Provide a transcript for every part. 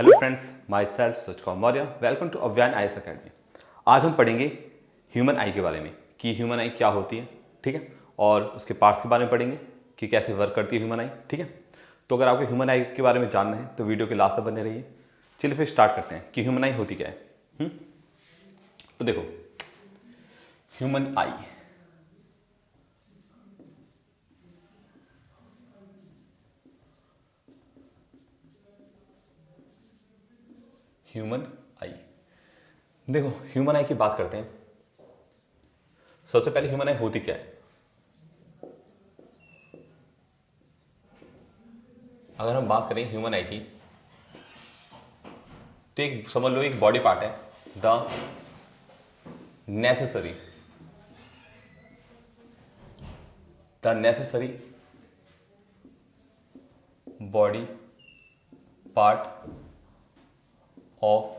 Hello friends, myself Suchkaur Maurya. Welcome to Avyan IAS academy. आज हम पढ़ेंगे ह्यूमन आई के बारे में कि ह्यूमन आई क्या होती है, ठीक है, और उसके पार्ट्स के बारे में पढ़ेंगे कि कैसे वर्क करती है ह्यूमन आई, ठीक है। तो अगर आपको ह्यूमन आई के बारे में जानना है तो वीडियो के लास्ट तक बने रहिए। चलिए फिर स्टार्ट करते हैं कि ह्यूमन आई होती क्या है। तो देखो, ह्यूमन आई ह्यूमन आई देखो, ह्यूमन आई की बात करते हैं। सबसे पहले ह्यूमन आई होती क्या है। अगर हम बात करें ह्यूमन आई की, तो एक समझ लो एक बॉडी पार्ट है, the necessary body part of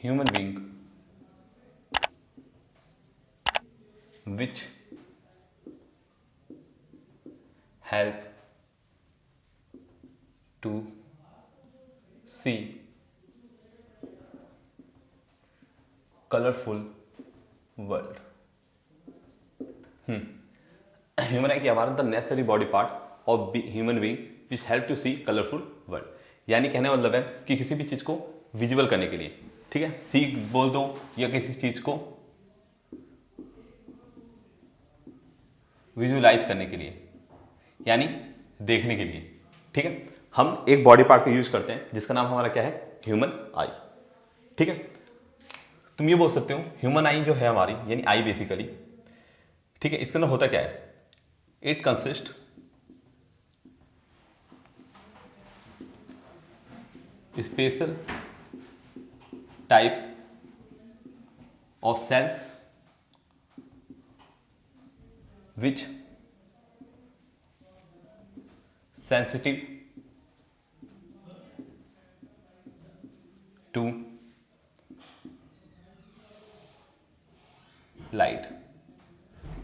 human being which help to see colorful world। Human eye की हमारा the necessary body part of human being which help to see colourful world. यानी कहने का मतलब है कि किसी भी चीज को विजुअल करने के लिए, ठीक है, सी बोल दो या किसी चीज को विजुअलाइज करने के लिए, यानी देखने के लिए, ठीक है, हम एक बॉडी पार्ट को यूज करते हैं जिसका नाम हमारा क्या है, ह्यूमन आई, ठीक है। तुम ये बोल सकते हो ह्यूमन आई जो है हमारी, यानी आई बेसिकली, ठीक है, इसके अंदर होता क्या है। It consist special type of cells which sensitive to light,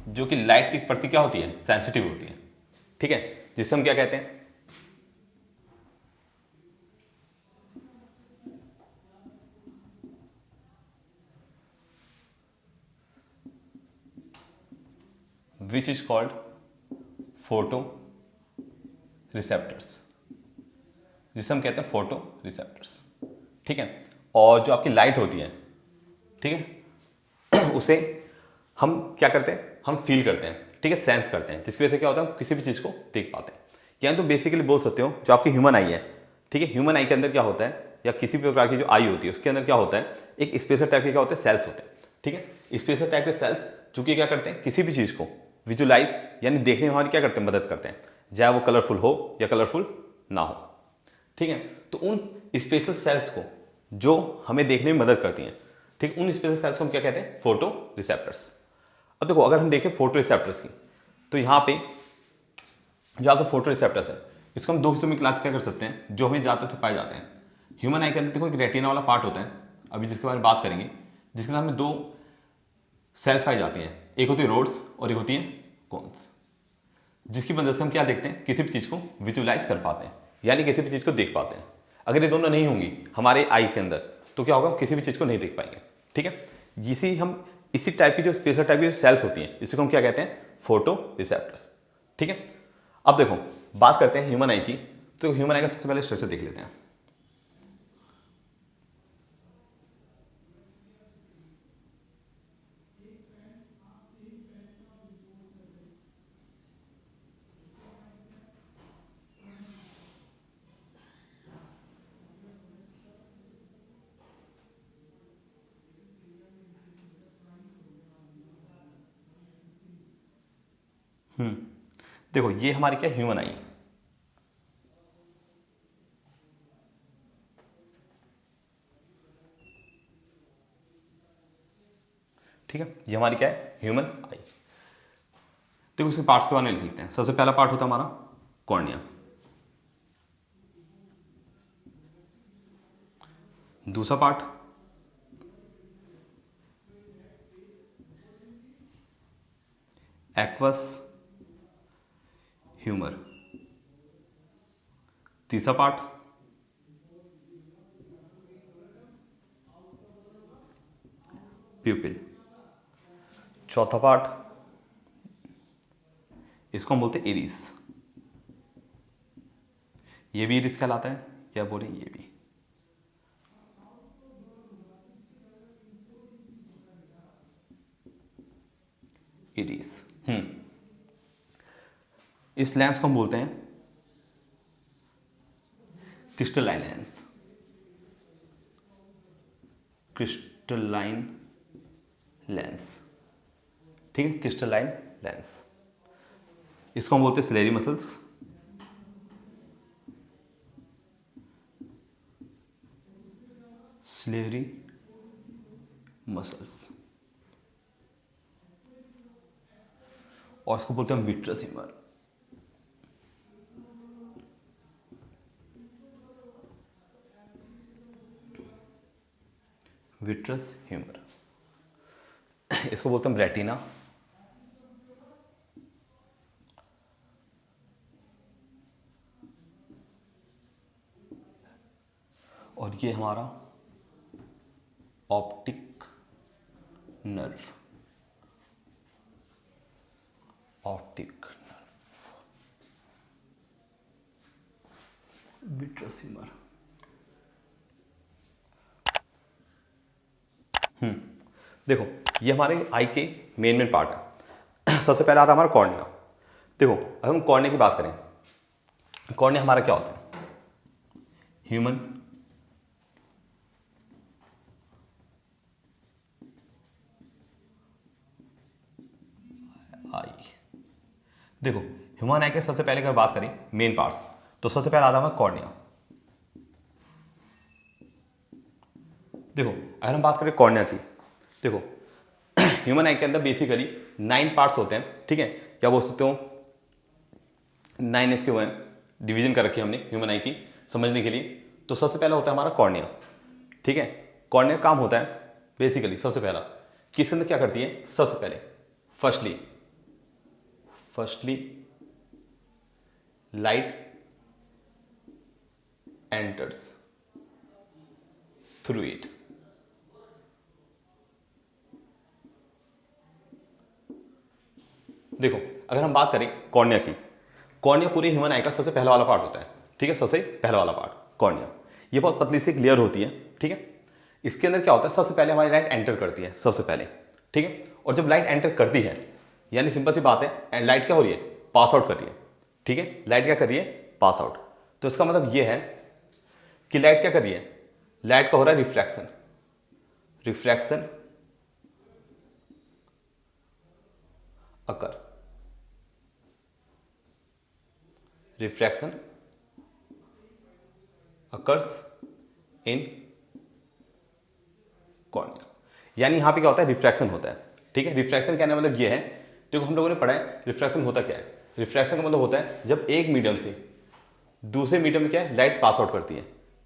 जो कि लाइट की प्रति क्या होती है, सेंसिटिव होती है, ठीक है, जिसे हम क्या कहते हैं, which is called photo receptors, जिसे हम कहते हैं फोटो रिसेप्टर्स, ठीक है। और जो आपकी लाइट होती है, ठीक है, उसे हम क्या करते हैं, हम फील करते हैं, ठीक है, सेंस करते हैं, जिसकी वजह से क्या होता है, हम किसी भी चीज को देख पाते हैं। यानी तो बेसिकली बोल सकते हो जो आपकी ह्यूमन आई है, ठीक है, ह्यूमन आई के अंदर क्या होता है, या किसी भी प्रकार की जो आई होती है उसके अंदर क्या होता है, एक स्पेशल टाइप के क्या होते हैं, सेल्स होते हैं, ठीक है। स्पेशल टाइप के सेल्स जो कि क्या करते हैं, किसी भी चीज को विजुलाइज यानी देखने में हमारी क्या करते हैं, मदद करते हैं, चाहे वो कलरफुल हो या कलरफुल ना हो, ठीक है। तो उन स्पेशल सेल्स को जो हमें देखने में मदद करती हैं, ठीक, उन स्पेशल सेल्स को हम क्या कहते हैं, फोटो रिसेप्टर्स। अब देखो, अगर हम देखें फोटो रिसेप्टर्स की, तो यहाँ पे जो आपके फोटो रिसेप्टर्स है, इसको हम दो हिस्सों में क्लासिफाई कर सकते हैं, जो हमें ज़्यादातर पाए जाते हैं। ह्यूमन आई के अंदर देखो एक रेटिना वाला पार्ट होता है, अभी जिसके बारे में बात करेंगे, जिसके अंदर हमें दो सेल्स पाई जाती हैं, एक होती है रोड्स और एक होती है कोन्स, जिसकी मदद से हम क्या देखते हैं, किसी भी चीज़ को विजुलाइज कर पाते हैं, यानी किसी भी चीज़ को देख पाते हैं। अगर ये दोनों नहीं होंगी हमारे आईज के अंदर तो क्या होगा, हम किसी भी चीज़ को नहीं देख पाएंगे, ठीक है। इसी टाइप की जो स्पेशल टाइप की सेल्स होती हैं, इसको हम क्या कहते हैं, फोटो रिसेप्टर्स, ठीक है। अब देखो, बात करते हैं ह्यूमन आई की। तो ह्यूमन आई का सबसे पहले स्ट्रक्चर देख लेते हैं। देखो, ये हमारी क्या ह्यूमन आई, ठीक है, ये हमारी क्या है, ह्यूमन आई। देखो, उसके पार्ट्स के बारे में लिख लेते हैं। सबसे पहला पार्ट होता है हमारा कॉर्निया, दूसरा पार्ट एक्वस ह्यूमर, तीसरा पार्ट प्यूपिल। चौथा पार्ट इसको हम बोलते हैं इरिस। ये भी इरिस कहलाता है, क्या बोले, ये भी। इरिस। इस लेंस को हम बोलते हैं क्रिस्टलाइन लेंस। क्रिस्टलाइन लेंस, ठीक है, क्रिस्टलाइन लेंस। इसको हम बोलते हैं सिलेरी मसल्स। Ciliary muscles. और इसको बोलते हैं विट्रस ह्यूमर। Vitreous humour. इसको बोलते हैं रेटिना। और ये हमारा optic nerve. Optic nerve, vitreous humour. देखो ये हमारे आई के मेन पार्ट है। सबसे पहले आता है हमारा कॉर्निया। देखो अगर हम कॉर्निया की बात करें, कॉर्निया हमारा क्या होता है, ह्यूमन आई। देखो ह्यूमन आई के सबसे पहले अगर बात करें मेन पार्ट्स, तो सबसे पहले आता है कॉर्निया। देखो अगर हम बात करें कॉर्निया की, देखो ह्यूमन आई के अंदर बेसिकली 9 पार्ट्स होते हैं, ठीक है, क्या बोल सकते हो 9 इसके वो हैं, डिवीजन कर रखी है हमने ह्यूमन आई की समझने के लिए। तो सबसे पहला होता है हमारा कॉर्निया, ठीक है। कॉर्निया काम होता है बेसिकली सबसे पहला किसके अंदर क्या करती है, सबसे पहले firstly light enters through it. देखो अगर हम बात करें कॉर्निया की, कॉर्निया पूरे ह्यूमन आई का सबसे पहला वाला पार्ट होता है, ठीक है, सबसे पहला वाला पार्ट कॉर्निया। ये बहुत पतली सी एक लेयर होती है, ठीक है। इसके अंदर क्या होता है, सबसे पहले हमारी लाइट एंटर करती है सबसे पहले, ठीक है। और जब लाइट एंटर करती है, यानी सिंपल सी बात है, लाइट क्या हो रही है, पास आउट कर रही है, ठीक है। लाइट क्या कर रही है, पास आउट। तो इसका मतलब ये है कि लाइट क्या कर रही है, लाइट का हो रहा है refraction. Refraction occur, refraction occurs in cornea. यानी यहां पे क्या होता है, रिफ्रैक्शन होता है, ठीक है। रिफ्रैक्शन कहने का मतलब ये है, देखो हम लोगों ने पढ़ा है रिफ्रैक्शन होता क्या है। रिफ्रैक्शन का मतलब होता है जब एक मीडियम से दूसरे मीडियम में क्या है, लाइट पास आउट करती है।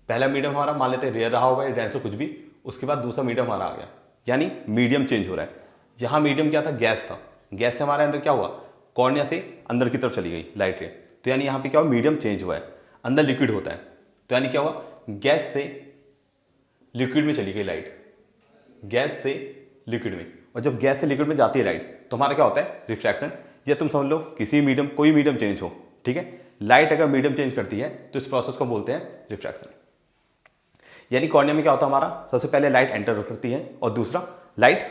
पहला मीडियम हमारा मान लेते हैं रेयर रहा होगा या डेंस कुछ भी, उसके बाद दूसरा मीडियम हमारा आ गया, यानी मीडियम चेंज हो रहा है। जहां मीडियम क्या था, गैस था, गैस से हमारे अंदर क्या हुआ, कॉर्निया से अंदर की तरफ चली गई लाइट रे। तो यानी यहाँ पे क्या हुआ, मीडियम चेंज हुआ है, अंदर लिक्विड होता है, तो यानी क्या हुआ, गैस से लिक्विड में चली गई लाइट, गैस से लिक्विड में। और जब गैस से लिक्विड में जाती है लाइट, तो हमारा क्या होता है, रिफ्रैक्शन। या तुम समझ लो किसी मीडियम, कोई मीडियम चेंज हो, ठीक है, लाइट अगर मीडियम चेंज करती है तो इस प्रोसेस को बोलते हैं रिफ्रैक्शन। यानी कॉर्निया में क्या होता है हमारा, सबसे पहले लाइट एंटर करती है और दूसरा लाइट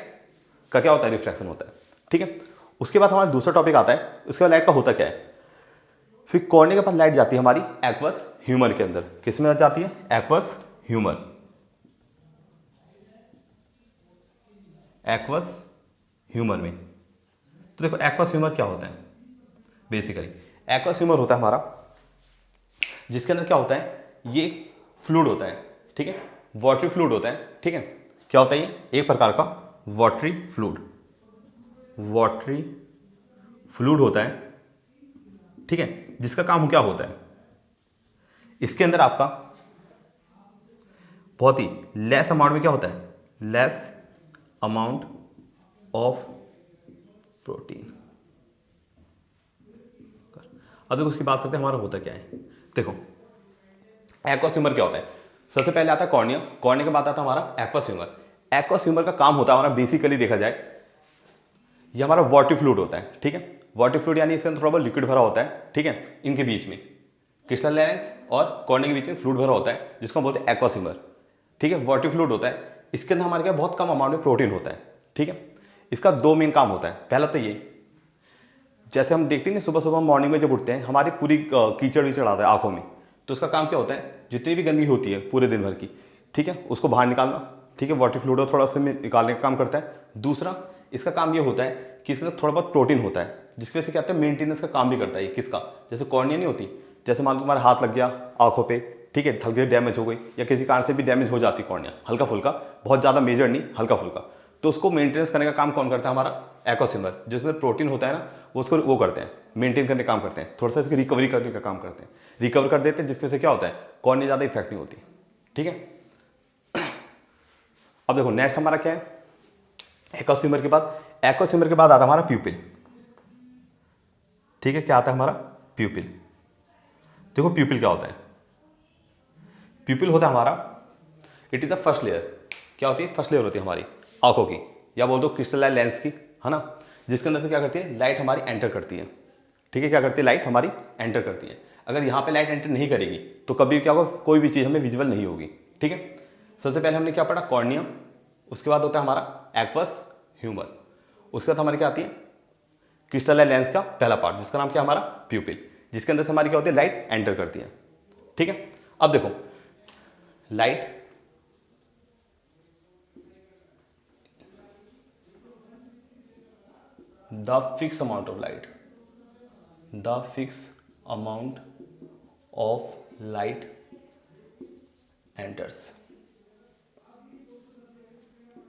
का क्या होता है, रिफ्रैक्शन होता है, ठीक है। उसके बाद हमारा दूसरा टॉपिक आता है, उसके बाद लाइट का होता क्या है। फिर कॉर्निया के पास लाइट जाती है हमारी एक्वस ह्यूमर के अंदर। किस में जाती है, एक्वस ह्यूमर। एक्वस ह्यूमर में। तो देखो एक्वस ह्यूमर क्या होता है, बेसिकली एक्वस ह्यूमर होता है हमारा जिसके अंदर क्या होता है, ये फ्लूइड होता है, ठीक है, वाटरी फ्लूइड होता है, ठीक है। क्या होता है ये, एक प्रकार का वाटरी फ्लूइड, वाटरी फ्लूइड होता है, ठीक है, जिसका काम क्या होता है, इसके अंदर आपका बहुत ही लेस अमाउंट में क्या होता है, लेस अमाउंट ऑफ प्रोटीन। अब देखो उसकी बात करते हैं हमारा होता क्या है। देखो एक्वस ह्यूमर क्या होता है? सबसे पहले आता है कॉर्निया, कॉर्निया के बाद आता है हमारा एक्वस ह्यूमर। एक्वस ह्यूमर का काम होता है हमारा, बेसिकली देखा जाए ये हमारा वाटर फ्लूइड होता है, ठीक है। वाटर फ्लूइड यानी इसके अंदर थोड़ा बहुत लिक्विड भरा होता है, ठीक है। इनके बीच में क्रिस्टल लेंस और कॉर्निया के बीच में फ्लूइड भरा होता है, जिसको हम बोलते हैं एक्वस ह्यूमर, ठीक है। वाटर फ्लूइड होता है, इसके अंदर हमारे क्या बहुत कम अमाउंट में प्रोटीन होता है, ठीक है। इसका दो मेन काम होता है। पहला तो ये, जैसे हम देखते हैं ना सुबह सुबह मॉर्निंग में जब उठते हैं हमारी पूरी कीचड़ वीचड़ आता है आंखों में, तो उसका काम क्या होता है, जितनी भी गंदगी होती है पूरे दिन भर की, ठीक है, उसको बाहर निकालना, ठीक है। वाटर फ्लूइड थोड़ा सा में निकालने का काम करता है। दूसरा इसका काम ये होता है कि इसके अंदर थोड़ा बहुत प्रोटीन होता है, जिसकी वजह से क्या होता है, मेंटेनेंस का काम भी करता है। किसका? जैसे कॉर्निया नहीं होती, जैसे मान लो तुम्हारा हाथ लग गया आंखों पे, ठीक है, हल्की डैमेज हो गई या किसी कारण से भी डैमेज हो जाती कॉर्निया, हल्का फुल्का, बहुत ज़्यादा मेजर नहीं, हल्का फुल्का, तो उसको मेंटेनेंस करने का काम कौन करता है? हमारा एक्वस ह्यूमर। जिसमें प्रोटीन होता है ना, वो उसको वो करते हैं, मेंटेन करने का काम करते हैं, थोड़ा सा इसकी रिकवरी करने का काम करते हैं, रिकवर कर देते हैं, जिसकी वजह से क्या होता है, कॉर्निया ज़्यादा इफेक्ट नहीं होती, ठीक है। अब देखो नेक्स्ट हमारा क्या है, एक्वस ह्यूमर के बाद, एक्वस ह्यूमर के बाद आता है हमारा प्यूपिल, ठीक है। क्या आता है हमारा? प्यूपिल। देखो प्यूपिल क्या होता है? प्यूपिल होता है हमारा, it is the first layer. क्या होती है? फर्स्ट लेयर होती है हमारी आंखों की, या बोल दो क्रिस्टलाइन लेंस की, है ना, जिसके अंदर से क्या करती है, लाइट हमारी एंटर करती है, ठीक है। क्या करती है? लाइट हमारी एंटर करती है। अगर यहाँ पे लाइट एंटर नहीं करेगी तो कभी क्या होगा, कोई भी चीज़ हमें विजुअल नहीं होगी, ठीक है। सबसे पहले हमने क्या पढ़ा? कॉर्निया, उसके बाद होता है हमारा एक्वस ह्यूमर, उसके बाद हमारी क्या आती है, क्रिस्टलाइन लेंस का पहला पार्ट, जिसका नाम क्या है हमारा? प्यूपिल, जिसके अंदर से हमारी क्या होती है, लाइट एंटर करती है, ठीक है। अब देखो light the fixed amount of light, the fixed amount of light enters,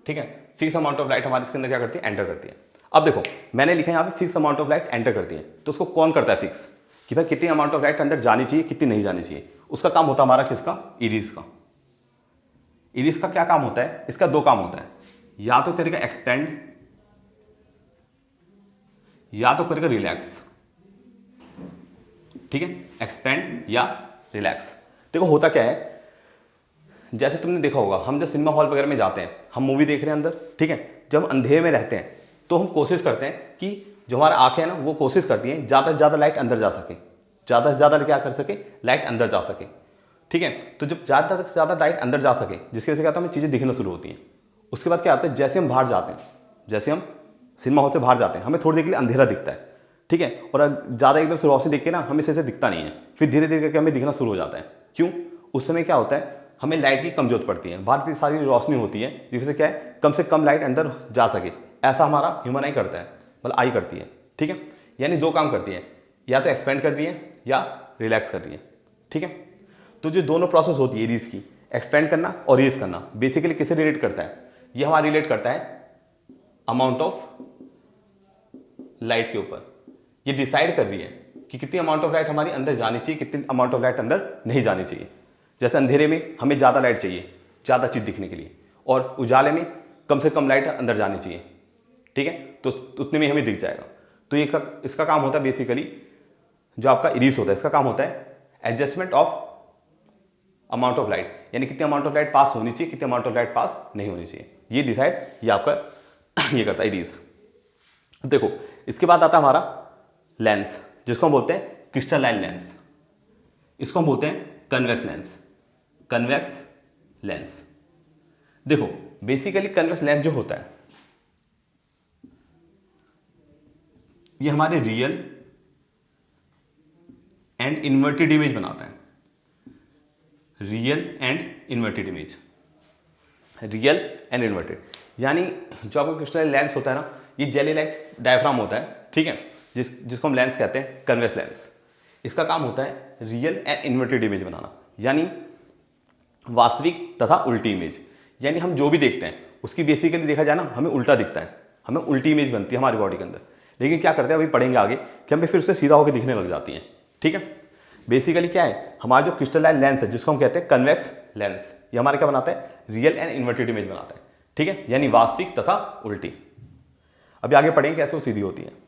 ठीक है। फिक्स अमाउंट ऑफ लाइट हमारे इसके अंदर क्या करती है, एंटर करती है। अब देखो मैंने लिखा है यहाँ पे fix amount of light enter करती है, तो उसको कौन करता है फिक्स, कि भाई कितनी अमाउंट ऑफ लाइट अंदर जानी चाहिए, कितनी नहीं जानी चाहिए, उसका काम होता है हमारा किसका? इरिस का। इरिस का क्या काम होता है? इसका दो काम होता है, या तो करेगा एक्सपेंड या तो करेगा रिलैक्स, ठीक है। एक्सपेंड या रिलैक्स। देखो होता क्या है, जैसे तुमने देखा होगा हम जब सिनेमा हॉल वगैरह में जाते हैं, हम मूवी देख रहे हैं अंदर, ठीक है, जब हम अंधेरे में रहते हैं तो हम कोशिश करते हैं कि जो हमारा आंखें हैं ना, वो कोशिश करती हैं ज़्यादा से ज़्यादा लाइट अंदर जा सके, ज़्यादा से ज़्यादा क्या कर सके, लाइट अंदर जा सके, ठीक है। तो जब ज़्यादा से ज़्यादा लाइट अंदर जा सके, जिसकी वजह से क्या होता है, हमें चीज़ें दिखना शुरू होती हैं। उसके बाद क्या आता है, जैसे हम बाहर जाते हैं, जैसे हम सिनेमा हॉल से बाहर जाते हैं, हमें थोड़ी देर के लिए अंधेरा दिखता है, ठीक है, और ज़्यादा एकदम से रोशनी देख के ना हमें से दिखता नहीं है, फिर धीरे धीरे करके हमें दिखना शुरू हो जाता है। क्यों? उस समय क्या होता है, हमें लाइट की कम जरूरत पड़ती है, बाहर की सारी रोशनी होती है, जिससे क्या है, कम से कम लाइट अंदर जा सके। ऐसा हमारा ह्यूमन आई करता है, मतलब आई करती है, ठीक है। यानी दो काम करती है, या तो एक्सपेंड कर रही है या रिलैक्स कर रही है, ठीक है। तो जो दोनों प्रोसेस होती है रीज की, एक्सपेंड करना और रीज करना, बेसिकली किसे रिलेट करता है, ये हमारा रिलेट करता है अमाउंट ऑफ लाइट के ऊपर। ये डिसाइड कर रही है कि कितनी अमाउंट ऑफ लाइट हमारी अंदर जानी चाहिए, कितनी अमाउंट ऑफ लाइट अंदर नहीं जानी चाहिए। जैसे अंधेरे में हमें ज़्यादा लाइट चाहिए ज़्यादा चीज़ दिखने के लिए, और उजाले में कम से कम लाइट अंदर जानी चाहिए, ठीक है, तो उतने में हमें दिख जाएगा। तो ये इसका काम होता है बेसिकली, जो आपका इरिस होता है, इसका काम होता है adjustment of amount of light, यानी कितनी अमाउंट ऑफ लाइट पास होनी चाहिए, कितनी अमाउंट ऑफ लाइट पास नहीं होनी चाहिए, ये डिसाइड ये आपका ये करता है इरिस। देखो इसके बाद आता है हमारा लेंस, जिसको हम बोलते हैं क्रिस्टलाइन लेंस, इसको हम बोलते हैं कन्वेक्स लेंस, कन्वेक्स लेंस। देखो बेसिकली कन्वेक्स लेंस जो होता है, ये हमारे रियल एंड इन्वर्टेड इमेज बनाता है, real and inverted image, real and inverted. यानी जो आपका क्रिस्टलाइन लेंस होता है ना, ये जेली लाइक डायफ्राम होता है, ठीक है, जिसको हम लेंस कहते हैं, कन्वेक्स लेंस। इसका काम होता है रियल एंड इन्वर्टेड इमेज बनाना, यानी वास्तविक तथा उल्टी इमेज। यानी हम जो भी देखते हैं उसकी बेसिकली देखा जाए ना, हमें उल्टा दिखता है, हमें उल्टी इमेज बनती है हमारी बॉडी के अंदर। लेकिन क्या करते हैं, अभी पढ़ेंगे आगे कि हमें फिर उससे सीधा होकर दिखने लग जाती हैं, ठीक है। बेसिकली क्या है, हमारा जो क्रिस्टलाइन लेंस है, जिसको हम कहते हैं कन्वेक्स लेंस, ये हमारा क्या बनाता है, रियल एंड इन्वर्टेड इमेज बनाता है, ठीक है, यानी वास्तविक तथा उल्टी। अभी आगे पढ़ेंगे कैसे वो सीधी होती है।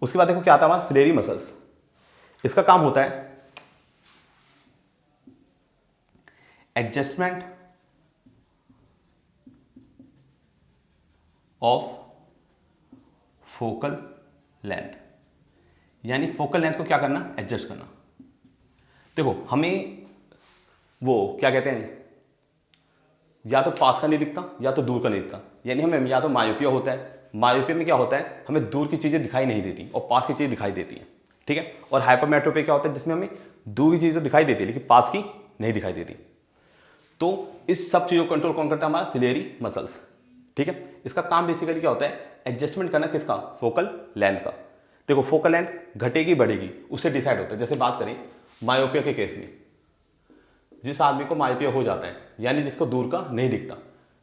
उसके बाद देखो क्या आता है हमारा सिलेरी मसल्स। इसका काम होता है एडजस्टमेंट ऑफ फोकल लेंथ, यानी फोकल लेंथ को क्या करना, एडजस्ट करना। देखो हमें वो क्या कहते हैं, या तो पास का नहीं दिखता या तो दूर का नहीं दिखता, यानी हमें या तो मायोपिया होता है। मायोपिया में क्या होता है, हमें दूर की चीज़ें दिखाई नहीं देती और पास की चीज़ें दिखाई देती हैं, ठीक है। और हाइपरमेट्रोपिया क्या होता है, जिसमें हमें दूर की चीज़ें तो दिखाई देती है लेकिन पास की नहीं दिखाई देती। तो इस सब चीज़ों को कंट्रोल कौन करता है, हमारा सिलेरी मसल्स, ठीक है। इसका काम बेसिकली क्या होता है, एडजस्टमेंट करना किसका, फोकल लेंथ का। देखो फोकल लेंथ घटेगी बढ़ेगी उससे डिसाइड होता है। जैसे बात करें मायोपिया के केस में, जिस आदमी को मायोपिया हो जाता है, यानी जिसको दूर का नहीं दिखता,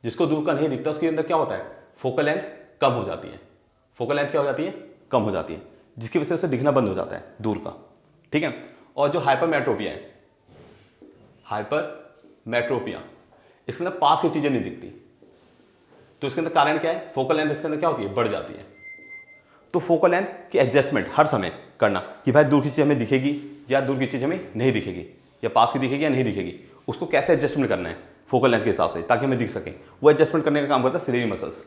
जिसको दूर का नहीं दिखता उसके अंदर क्या होता है, फोकल लेंथ कम हो जाती है। फोकल लेंथ क्या हो जाती है, कम हो जाती है, जिसकी वजह से उसे दिखना बंद हो जाता है दूर का, ठीक है। और जो हाइपरमेट्रोपिया है, हाइपरमेट्रोपिया, इसके अंदर पास की चीजें नहीं दिखती, तो इसके अंदर कारण क्या है, फोकल लेंथ इसके अंदर क्या होती है, बढ़ जाती है। तो फोकल लेंथ की एडजस्टमेंट हर समय करना कि भाई दूर की चीज हमें दिखेगी या दूर की चीज हमें नहीं दिखेगी, या पास की दिखेगी या नहीं दिखेगी, उसको कैसे एडजस्टमेंट करना है फोकल लेंथ के हिसाब से ताकि हमें दिख सके, वो एडजस्टमेंट करने का काम करता है सिलेरी मसल्स,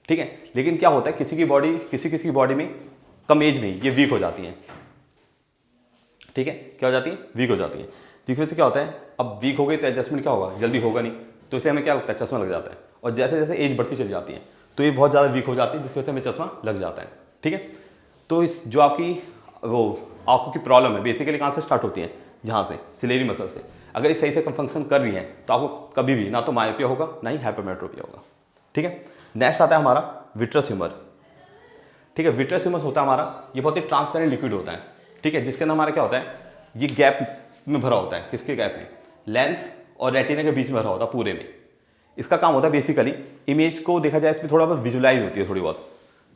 ठीक है। लेकिन क्या होता है, किसी की बॉडी किसी बॉडी में कम एज में ये वीक हो जाती है, ठीक है। क्या हो जाती है, वीक हो जाती है, जिसकी वजह से क्या होता है, अब वीक हो गई तो एडजस्टमेंट क्या होगा, जल्दी होगा नहीं, तो इसलिए हमें क्या लगता है, चश्मा लग जाता है। और जैसे जैसे एज बढ़ती चली जाती है तो ये बहुत ज़्यादा वीक हो जाती है, जिसकी वजह से हमें चश्मा लग जाता है, ठीक है। तो इस जो आपकी वो आंखों की प्रॉब्लम है बेसिकली कहाँ से स्टार्ट होती है, यहाँ से, सिलेरी मसल से। अगर ये सही से फंक्शन कर रही है तो आपको कभी भी ना तो मायोपिया होगा ना ही हाइपरमेट्रोपिया होगा, ठीक है। नेक्स्ट आता है हमारा विट्रस ह्यूमर, ठीक है। विट्रस ह्यूमर होता है हमारा, ये बहुत ही ट्रांसपेरेंट लिक्विड होता है, ठीक है, जिसके अंदर हमारा क्या होता है, ये गैप में भरा होता है, किसके गैप में, लेंस और रेटिना के बीच में भरा होता है पूरे में। इसका काम होता है बेसिकली, इमेज को देखा जाए इसमें थोड़ा बहुत विजुलाइज होती है थोड़ी बहुत,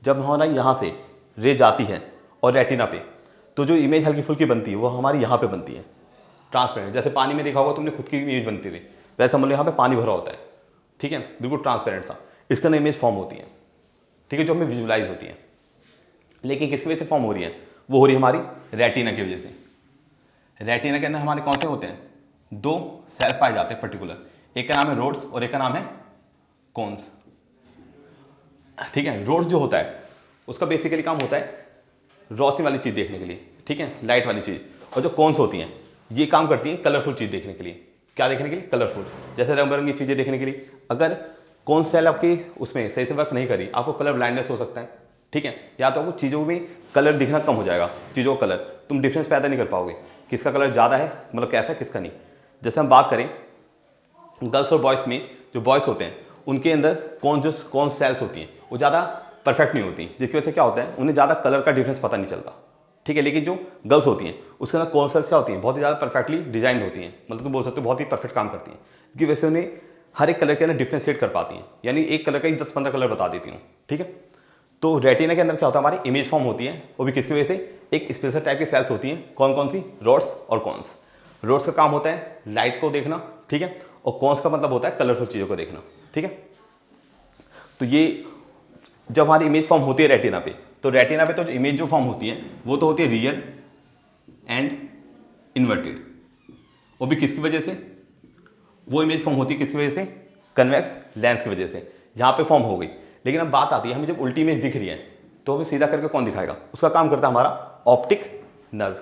जब हमारा यहाँ से रे जाती है और रेटिना पे, तो जो इमेज हल्की फुल्की बनती है वो हमारी यहाँ पे बनती है ट्रांसपेरेंट। जैसे पानी में देखा होगा तुमने खुद की इमेज बनती हुई, वैसा मतलब यहाँ पे पानी भरा होता है, ठीक है, बिल्कुल ट्रांसपेरेंट सा, इसके अंदर इमेज फॉर्म होती है, ठीक है, जो हमें विजुलाइज होती है। लेकिन किस वजह से फॉर्म हो रही है, वो हो रही है हमारी रेटिना की वजह से। रेटिना के अंदर हमारे कौन से होते हैं, दो सेल्स पाए जाते हैं पर्टिकुलर, एक का नाम है रोड्स और एक का नाम है कोन्स, ठीक है। रोड्स जो होता है उसका बेसिकली काम होता है रोशनी वाली चीज़ देखने के लिए, ठीक है, लाइट वाली चीज़। और जो कोन्स होती हैं ये काम करती हैं कलरफुल चीज़ देखने के लिए। क्या देखने के लिए, कलरफुल, जैसे रंग बिरंगी चीज़ें देखने के लिए। अगर कौन सेल आपकी उसमें सही से वर्क नहीं करी, आपको कलर ब्लाइंडनेस हो सकता है, ठीक है, या तो आपको चीज़ों में कलर दिखना कम हो जाएगा, चीज़ों का कलर तुम डिफरेंस पैदा नहीं कर पाओगे, किसका कलर ज़्यादा है मतलब कैसा है किसका नहीं। जैसे हम बात करें गर्ल्स और बॉयज़ में, जो बॉयज़ होते हैं उनके अंदर कौन सेल्स होती हैं वो ज़्यादा परफेक्ट नहीं होती, जिसकी वजह से क्या होता है उन्हें ज़्यादा कलर का डिफरेंस पता नहीं चलता, ठीक है। लेकिन जो गर्ल्स होती हैं उसके अंदर कौन सेल्स क्या होती हैं, बहुत ही ज़्यादा परफेक्टली डिजाइन होती हैं, मतलब तुम बोल सकते हो बहुत ही परफेक्ट काम करती हैं, जिसकी वजह से उन्हें हर एक कलर के अंदर डिफ्रेंशिएट कर पाती हैं, यानी एक कलर का ही 10-15 कलर बता देती हूँ, ठीक है। तो रेटिना के अंदर क्या होता है, हमारी इमेज फॉर्म होती है, वो भी किसकी वजह से, एक स्पेशल टाइप की सेल्स होती हैं, कौन कौन सी, रोड्स और कॉन्स। रोड्स का काम होता है लाइट को देखना, ठीक है, और कॉन्स का मतलब होता है कलरफुल चीज़ों को देखना, ठीक है। तो ये जब हमारी इमेज फॉर्म होती है रेटिना पे, तो रेटिना पे तो जो इमेज जो फॉर्म होती है वो तो होती है रियल एंड इन्वर्टेड, वो भी किसकी वजह से, वो इमेज फॉर्म होती है किसकी वजह से, कन्वेक्स लेंस की वजह से, यहाँ पे फॉर्म हो गई। लेकिन अब बात आती है हमें जब उल्टी इमेज दिख रही है तो हमें सीधा करके कौन दिखाएगा, उसका काम करता है हमारा ऑप्टिक नर्व।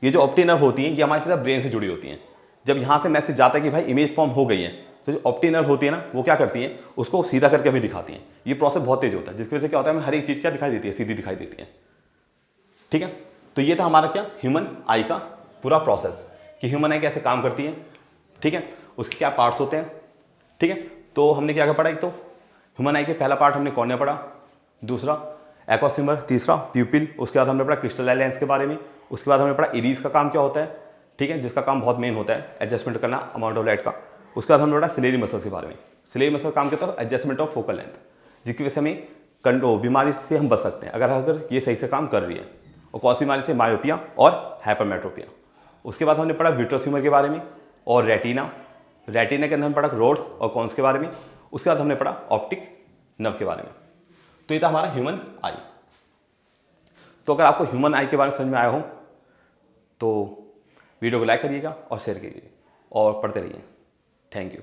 ये जो ऑप्टिक नर्व होती है ये हमारे सीधा ब्रेन से जुड़ी होती हैं। जब यहाँ से मैसेज जाता है कि भाई इमेज फॉर्म हो गई है, तो जो ऑप्टिक नर्व होती है ना वो क्या करती है, उसको सीधा करके हमें दिखाती हैं। ये प्रोसेस बहुत तेज होता है, जिसकी वजह से क्या होता है हमें हर एक चीज़ क्या दिखाई देती है, सीधी दिखाई देती है, ठीक है। तो ये था हमारा क्या, ह्यूमन आई का पूरा प्रोसेस कि ह्यूमन आई कैसे काम करती है, ठीक है, उसके क्या पार्ट्स होते हैं, ठीक है। तो हमने क्या क्या पढ़ा, एक तो ह्यूमन आई के पहला पार्ट हमने कॉर्निया पढ़ा, दूसरा एक्वस ह्यूमर, तीसरा प्यूपिल, उसके बाद हमने पढ़ा क्रिस्टलाइन लेंस के बारे में, उसके बाद हमने पढ़ा इरीज का काम क्या होता है, ठीक है, जिसका काम बहुत मेन होता है एडजस्टमेंट करना अमाउंट ऑफ लाइट का। उसके बाद हमने पढ़ा सिलेरी मसल्स के बारे में, सिलेरी मसल का काम क्या होता है, एडजस्टमेंट ऑफ फोकल लेंथ, जिसकी वजह से हमें बीमारी से हम बच सकते हैं अगर ये सही से काम कर रही है। और कौन सी बीमारी से, मायोपिया और हाइपरमेट्रोपिया। उसके बाद हमने पढ़ा विट्रस ह्यूमर के बारे में और रेटिना के अंदर हमने पढ़ा रोड्स और कॉन्स के बारे में। उसके बाद हमने पढ़ा ऑप्टिक नर्व के बारे में। तो ये था हमारा ह्यूमन आई। तो अगर आपको ह्यूमन आई के बारे में समझ में आया हो तो वीडियो को लाइक करिएगा और शेयर करिए और पढ़ते रहिए। Thank you.